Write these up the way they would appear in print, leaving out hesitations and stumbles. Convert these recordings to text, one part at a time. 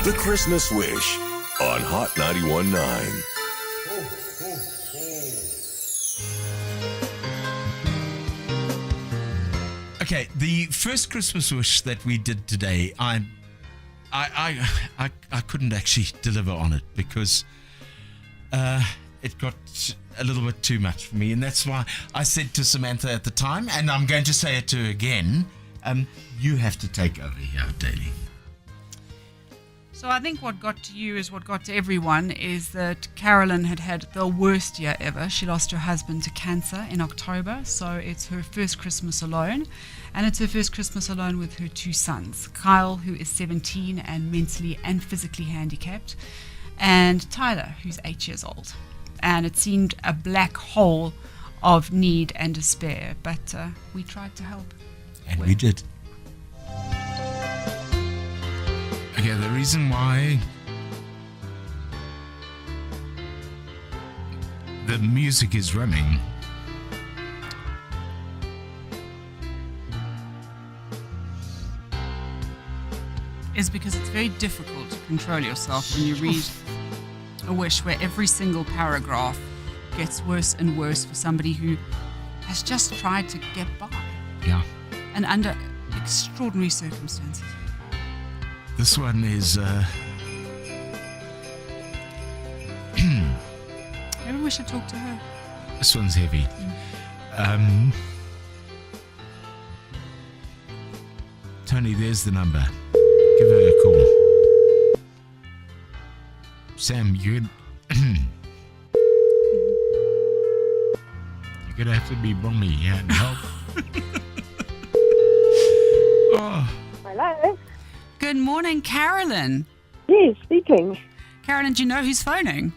The Christmas Wish on Hot 91.9. Okay, the first Christmas wish that we did today, I couldn't actually deliver on it because it got a little bit too much for me, and that's why I said to Samantha at the time, and I'm going to say it to her again, you have to take over here, Daly. So I think what got to you is what got to everyone is that Carolyn had the worst year ever. She lost her husband to cancer in October, so it's her first Christmas alone. And it's her first Christmas alone with her two sons, Kyle, who is 17 and mentally and physically handicapped, and Tyler, who's 8 years old. And it seemed a black hole of need and despair, but we tried to help. And we did. Okay, the reason why the music is running is because it's very difficult to control yourself when you read a wish where every single paragraph gets worse and worse for somebody who has just tried to get by. Yeah. And under extraordinary circumstances. This one is Maybe we should talk to her. this one's heavy. Tony, there's the number. Give her a call. Sam, you're gonna have to be mommy here and help. Oh. Hello? Good morning, Carolyn. Yes, speaking. Carolyn, do you know who's phoning?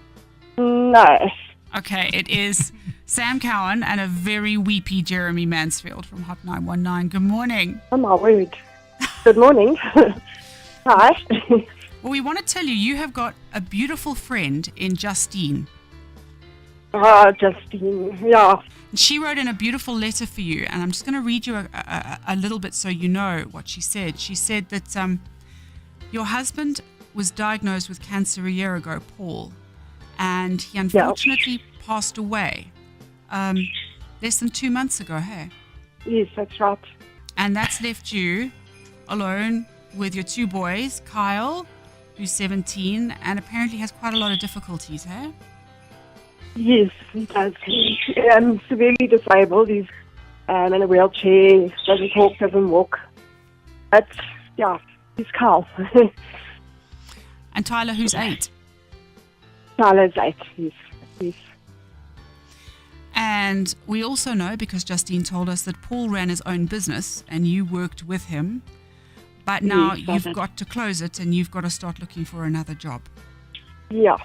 No. Okay, it is Sam Cowan and a very weepy Jeremy Mansfield from Hot 919. Good morning. Oh, my word. Good morning. Hi. Well, we want to tell you have got a beautiful friend in Justine. Oh, Justine. Yeah. She wrote in a beautiful letter for you, and I'm just going to read you a little bit so you know what she said. She said that your husband was diagnosed with cancer a year ago, Paul, and he unfortunately passed away less than 2 months ago, hey? Yes, that's right. And that's left you alone with your two boys, Kyle, who's 17, and apparently has quite a lot of difficulties, hey? Yes, he does. He's severely disabled. He's in a wheelchair, doesn't talk, doesn't walk. But, yeah, he's Carl. And Tyler, who's 8. Tyler's 8, yes. And we also know, because Justine told us, that Paul ran his own business and you worked with him. But now you've got to close it and you've got to start looking for another job. Yeah.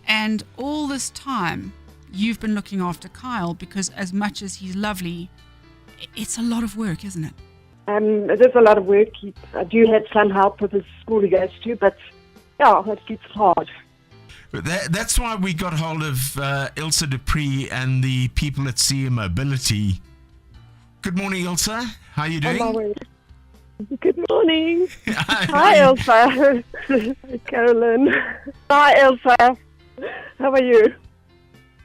And all this time, you've been looking after Kyle because as much as he's lovely, it's a lot of work, isn't it? It is a lot of work. I do have some help with the school he goes to, but, yeah, it gets hard. That's why we got hold of Ilse Dupree and the people at CM Mobility. Good morning, Ilse. How are you doing? Oh, my word. Good morning. Hi, Elsa. Carolyn. Hi, Elsa. How are you?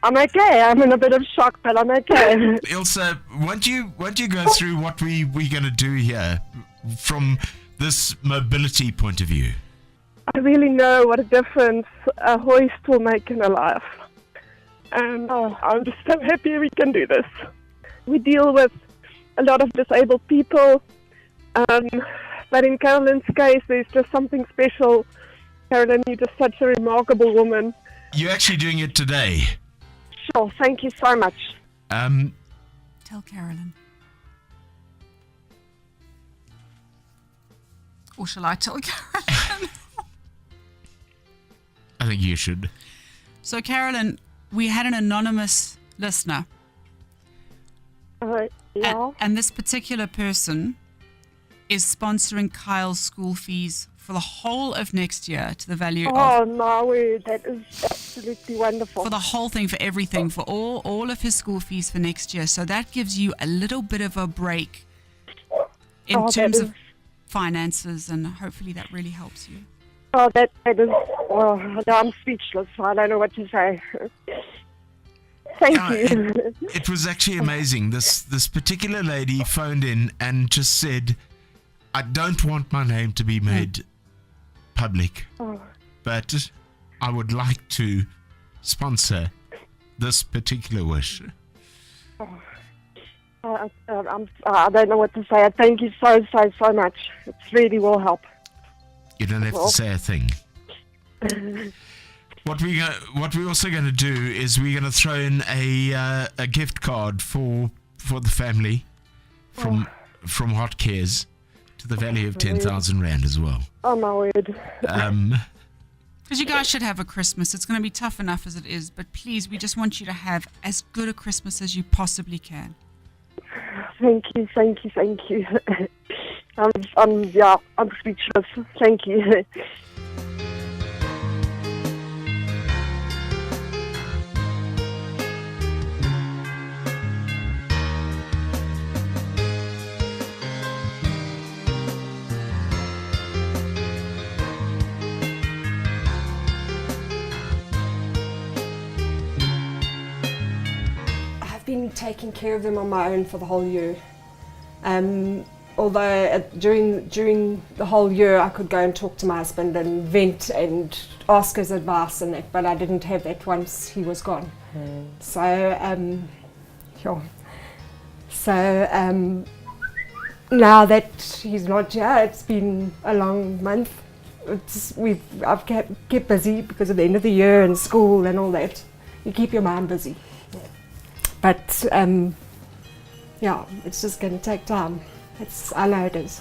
I'm okay. I'm in a bit of shock, but I'm okay. Ilse, won't you go through what we're going to do here from this mobility point of view? I really know what a difference a hoist will make in a life. And I'm just so happy we can do this. We deal with a lot of disabled people. But in Carolyn's case, there's just something special. Carolyn, you're just such a remarkable woman. You're actually doing it today. Sure, thank you so much. Tell Carolyn. Or shall I tell Carolyn? I think you should. So, Carolyn, we had an anonymous listener. Yeah. And this particular person is sponsoring Kyle's school fees for the whole of next year to the value of... Oh, no, that is absolutely wonderful. For the whole thing, for everything, for all of his school fees for next year. So that gives you a little bit of a break in terms of finances, and hopefully that really helps you. Oh, that is, oh, no, I'm speechless. I don't know what to say. Thank you. It was actually amazing. This particular lady phoned in and just said, I don't want my name to be made public, but I would like to sponsor this particular wish. I don't know what to say. Thank you so much. It really will help. You don't have to say a thing. What we're also going to do is we're going to throw in a gift card for the family from Hot Cares to the value of 10,000 Rand as well. Oh my word. Because you guys should have a Christmas. It's going to be tough enough as it is, but please, we just want you to have as good a Christmas as you possibly can. Thank you. I'm speechless. Thank you. I've been taking care of them on my own for the whole year. Although during the whole year I could go and talk to my husband and vent and ask his advice and that, but I didn't have that once he was gone. Now that he's not here, it's been a long month. I've kept busy because of the end of the year and school and all that. You keep your mind busy. But it's just going to take time. I know it is.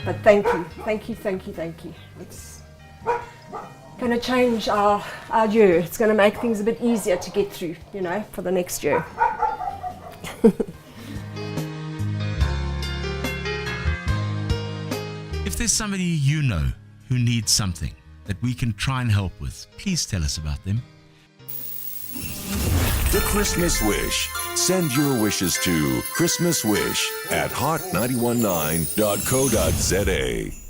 But thank you. It's going to change our year. It's going to make things a bit easier to get through, for the next year. If there's somebody you know who needs something that we can try and help with, please tell us about them. The Christmas Wish. Send your wishes to christmaswish@hot919.co.za.